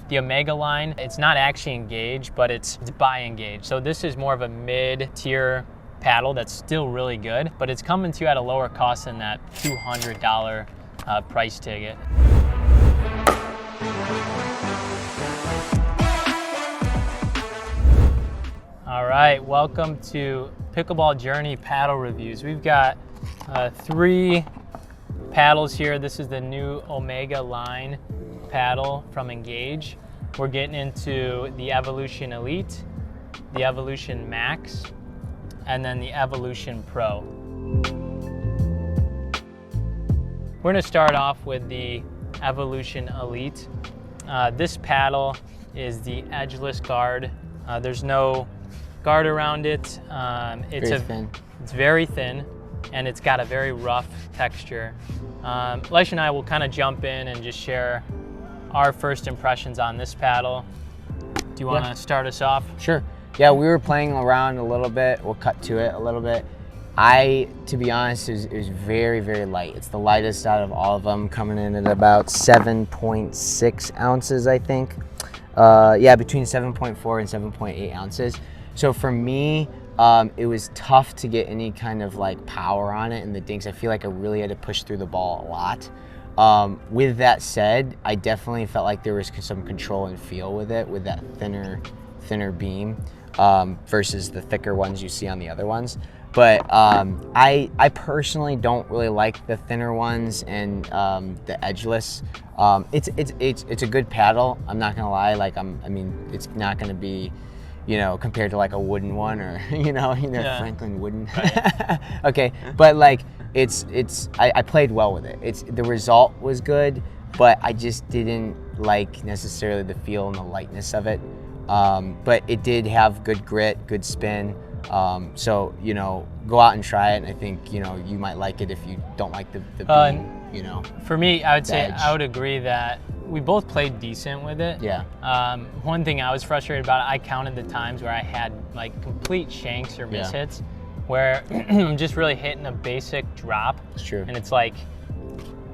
the Omega line. It's not actually Engage, but it's by Engage. So this is more of a mid-tier paddle that's still really good, but it's coming to you at a lower cost than that $200 price ticket. All right, welcome to Pickleball Journey paddle reviews. We've got 3 paddles here. This is the new Omega line paddle from Engage. We're getting into the Evolution Elite, the Evolution Max, and then the Evolution Pro. We're gonna start off with the Evolution Elite. This paddle is the edgeless guard. There's no guard around it. It's very thin, and it's got a very rough texture. Elisha and I will kind of jump in and just share our first impressions on this paddle. Do you want to start us off? Sure. Yeah, we were playing around a little bit. We'll cut to it a little bit. To be honest, it was very, very light. It's the lightest out of all of them, coming in at about 7.6 ounces, I think. Yeah, between 7.4 and 7.8 ounces. So for me, it was tough to get any kind of like power on it in the dinks. I feel like I really had to push through the ball a lot. With that said, I definitely felt like there was some control and feel with it, with that thinner beam versus the thicker ones you see on the other ones. But I personally don't really like the thinner ones and the edgeless. It's a good paddle. I'm not gonna lie. Like I mean, it's not gonna be, you know, compared to like a wooden one or Yeah. Franklin wooden. Right. Okay, but like I played well with it. The result was good, but I just didn't like necessarily the feel and the lightness of it. But it did have good grit, good spin. So, you know, go out and try it. And I think, you know, you might like it if you don't like the beam, you know. For me, I would say I would agree that we both played decent with it. Yeah. One thing I was frustrated about, I counted the times where I had like complete shanks or mishits, where I'm just really hitting a basic drop. It's true. And it's like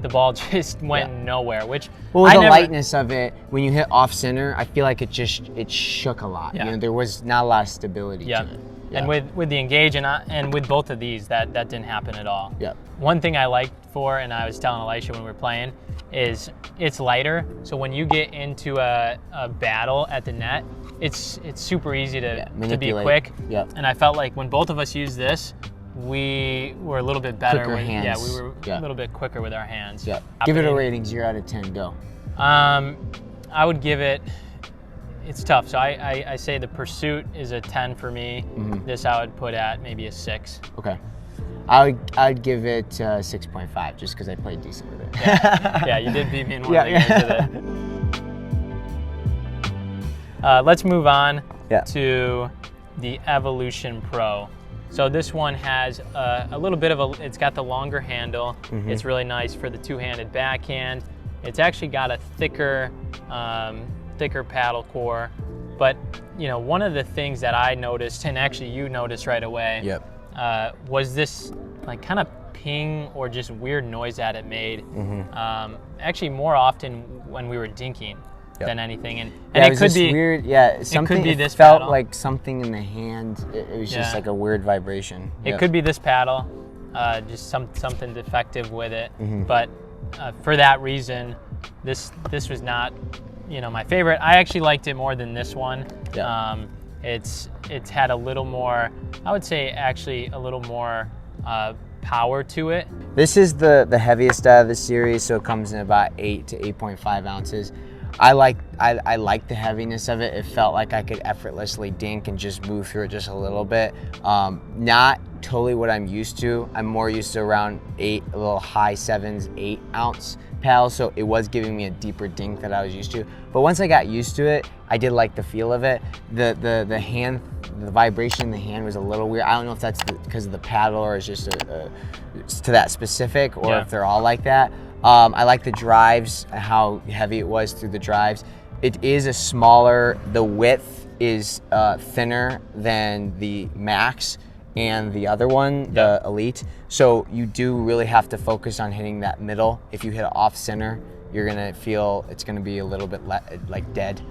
the ball just went nowhere, which well, with the lightness of it, when you hit off center, I feel like it shook a lot. Yeah. You know, there was not a lot of stability to it. Yeah. And with the Engage and with both of these, that didn't happen at all. Yeah. One thing I liked and I was telling Elisha when we were playing, is it's lighter. So when you get into a battle at the net, it's super easy to be quick. Yeah. And I felt like when both of us used this, we were a little bit better. Quicker hands. Yeah, we were a little bit quicker with our hands. Yeah. Give it a rating, 0 out of 10. Go. I would give it. It's tough. So I say the Pursuit is a 10 for me. Mm-hmm. This I would put at maybe a 6. Okay. I'd give it 6.5 just because I played decent with it. Yeah, you did beat me in one of the games with it. Let's move on to the Evolution Pro. So this one has a little bit of it's got the longer handle. Mm-hmm. It's really nice for the two-handed backhand. It's actually got a thicker paddle core. But, you know, one of the things that I noticed, and actually you noticed right away, was this like kind of ping or just weird noise that it made. Mm-hmm. Actually more often when we were dinking than anything. And it could be weird. Yeah, something. It could be this felt paddle. like something in the hand. It was just like a weird vibration. It could be this paddle, just something defective with it. Mm-hmm. But for that reason, this was not, you know, my favorite. I actually liked it more than this one. Yeah. It's had a little more, I would say actually a little more power to it. This is the heaviest out of the series, so it comes in about 8 to 8.5 ounces. I like the heaviness of it. It felt like I could effortlessly dink and just move through it just a little bit. Not totally what I'm used to. I'm more used to around 8, a little high 7s, 8 ounce paddles, so it was giving me a deeper dink that I was used to. But once I got used to it, I did like the feel of it. The hand, the vibration in the hand was a little weird. I don't know if that's because of the paddle or it's just to that specific, or if they're all like that. I like the drives, how heavy it was through the drives. It is a smaller, the width is thinner than the Max and the other one, the Elite. So you do really have to focus on hitting that middle. If you hit off center, you're gonna feel it's gonna be a little bit like dead.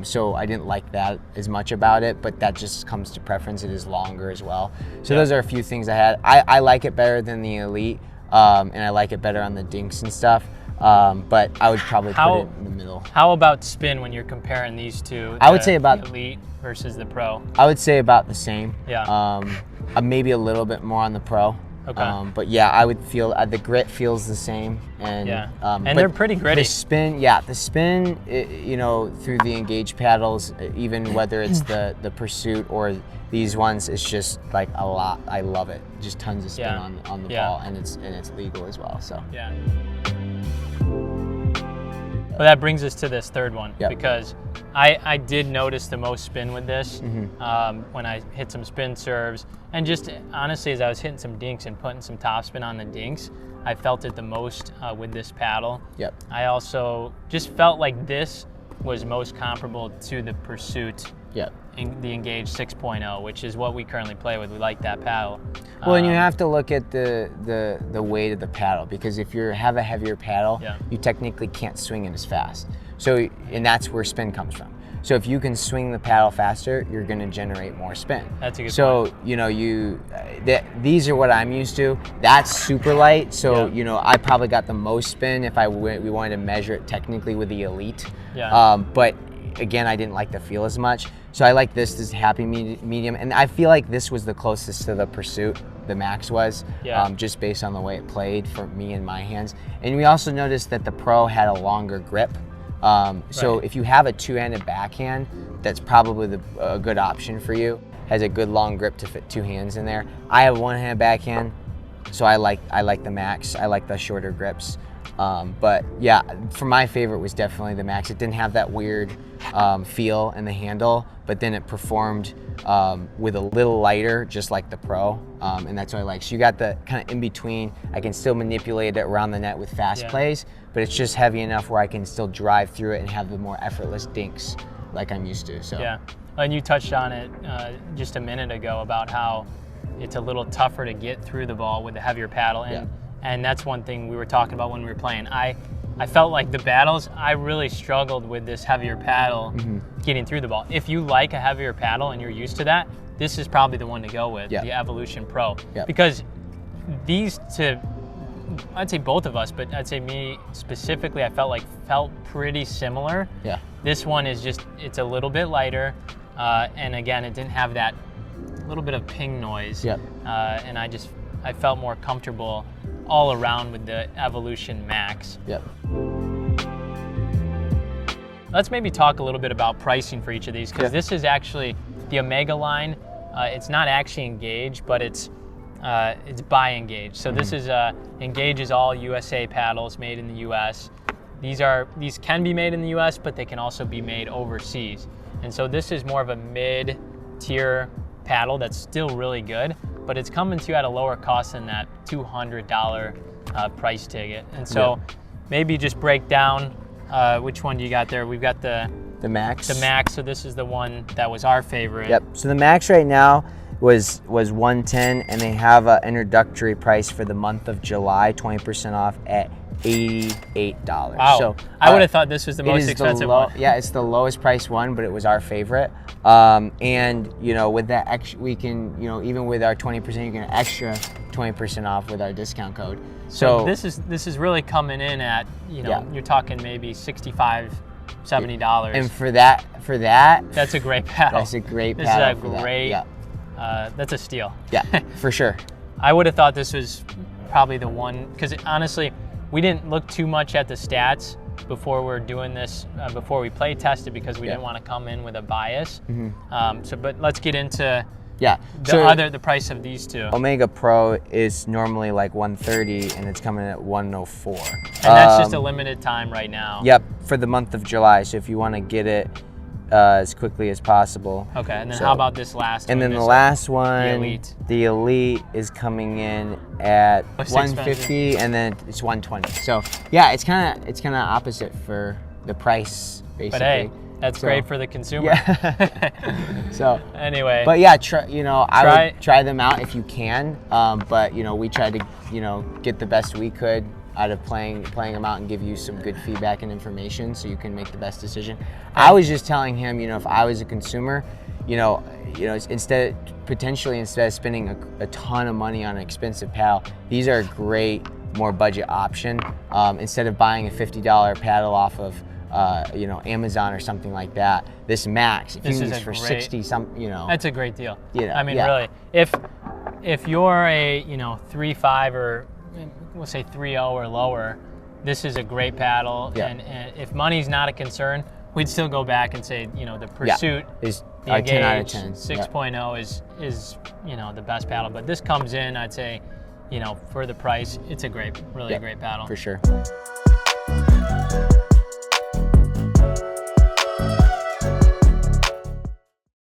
So I didn't like that as much about it, but that just comes to preference. It is longer as well. So those are a few things I had. I like it better than the Elite, and I like it better on the dinks and stuff. But I would probably put it in the middle. How about spin when you're comparing these two? I would say about the Elite versus the Pro. I would say about the same. Yeah. Maybe a little bit more on the Pro. Okay. But yeah, I would feel the grit feels the same, and and they're pretty gritty. The spin, you know, through the Engage paddles, even whether it's the Pursuit or these ones, it's just like a lot. I love it. Just tons of spin on the ball, and it's legal as well. So yeah. Well, that brings us to this third one, because I did notice the most spin with this when I hit some spin serves. And just honestly, as I was hitting some dinks and putting some topspin on the dinks, I felt it the most with this paddle. Yep. I also just felt like this was most comparable to the Pursuit. Yep. In the Engage 6.0, which is what we currently play with. We like that paddle. Well, and you have to look at the weight of the paddle, because if you have a heavier paddle, you technically can't swing it as fast. So, and that's where spin comes from. So if you can swing the paddle faster, you're going to generate more spin. That's a good point. So, you know, these are what I'm used to. That's super light. So, you know, I probably got the most spin if we wanted to measure it technically with the Elite. Yeah. But again, I didn't like the feel as much. So I like this happy medium. And I feel like this was the closest to the Pursuit, the Max was, just based on the way it played for me in my hands. And we also noticed that the Pro had a longer grip. So if you have a two-handed backhand, that's probably a good option for you. Has a good long grip to fit two hands in there. I have one-handed backhand, so I like the Max. I like the shorter grips. But yeah, for my favorite was definitely the Max. It didn't have that weird feel in the handle, but then it performed with a little lighter, just like the Pro, and that's what I like. So you got the kind of in between. I can still manipulate it around the net with fast plays, but it's just heavy enough where I can still drive through it and have the more effortless dinks like I'm used to. So yeah, and you touched on it just a minute ago about how it's a little tougher to get through the ball with the heavier paddle, and that's one thing we were talking about when we were playing. I felt like the battles, I really struggled with this heavier paddle getting through the ball. If you like a heavier paddle and you're used to that, this is probably the one to go with, the Evolution Pro. Because these I'd say both of us, but I'd say me specifically, I felt pretty similar. Yeah. This one is just, it's a little bit lighter, and again, it didn't have that little bit of ping noise. And I felt more comfortable all around with the Evolution Max. Let's maybe talk a little bit about pricing for each of these, because this is actually the Omega line. It's not actually Engage, but it's by Engage. So this is Engage is all USA paddles made in the US. These can be made in the US, but they can also be made overseas. And so this is more of a mid-tier paddle that's still really good, but it's coming to you at a lower cost than that $200 price ticket. And so maybe just break down which one you got there. We've got the Max. The Max, so this is the one that was our favorite. Yep, so the Max right now was $110, and they have an introductory price for the month of July, 20% off at $88. Wow, so I would have thought this was the most expensive one. Yeah, it's the lowest price one, but it was our favorite. And you know, with that extra, we can, you know, even with our 20%, you can extra 20% off with our discount code. So this is really coming in at, you know, you're talking maybe $65, $70. And for that, that's a great paddle. That's a great paddle. This is a great. That's a steal. Yeah, for sure. I would have thought this was probably the one, because honestly, we didn't look too much at the stats before we're doing this, before we play tested, because we didn't want to come in with a bias. But let's get into the price of these two. Omega Pro is normally like $130, and it's coming in at $104. And that's just a limited time right now. Yep, for the month of July. So if you want to get it as quickly as possible. Okay, and then how about this last one? And then the last one, the Elite is coming in at $150, and then it's $120. So yeah, it's kind of opposite for the price, basically. But hey, that's great for the consumer. Yeah. So anyway. But yeah, I would try them out if you can. But you know, we tried to, you know, get the best we could. out of playing them out and give you some good feedback and information so you can make the best decision. I was just telling him, if I was a consumer, instead of spending a ton of money on an expensive paddle, these are a great, more budget option. Instead of buying a $50 paddle off of Amazon or something like that, this Max, if you use for 60 some, That's a great deal. Yeah, I mean, really, if you're a 3.5 or we'll say 3.0 or lower, this is a great paddle. Yeah. And if money's not a concern, we'd still go back and say, the Pursuit is the Engage 10 out of 10. 6.0 is the best paddle. But this comes in, I'd say, for the price, it's a great, really great paddle. For sure.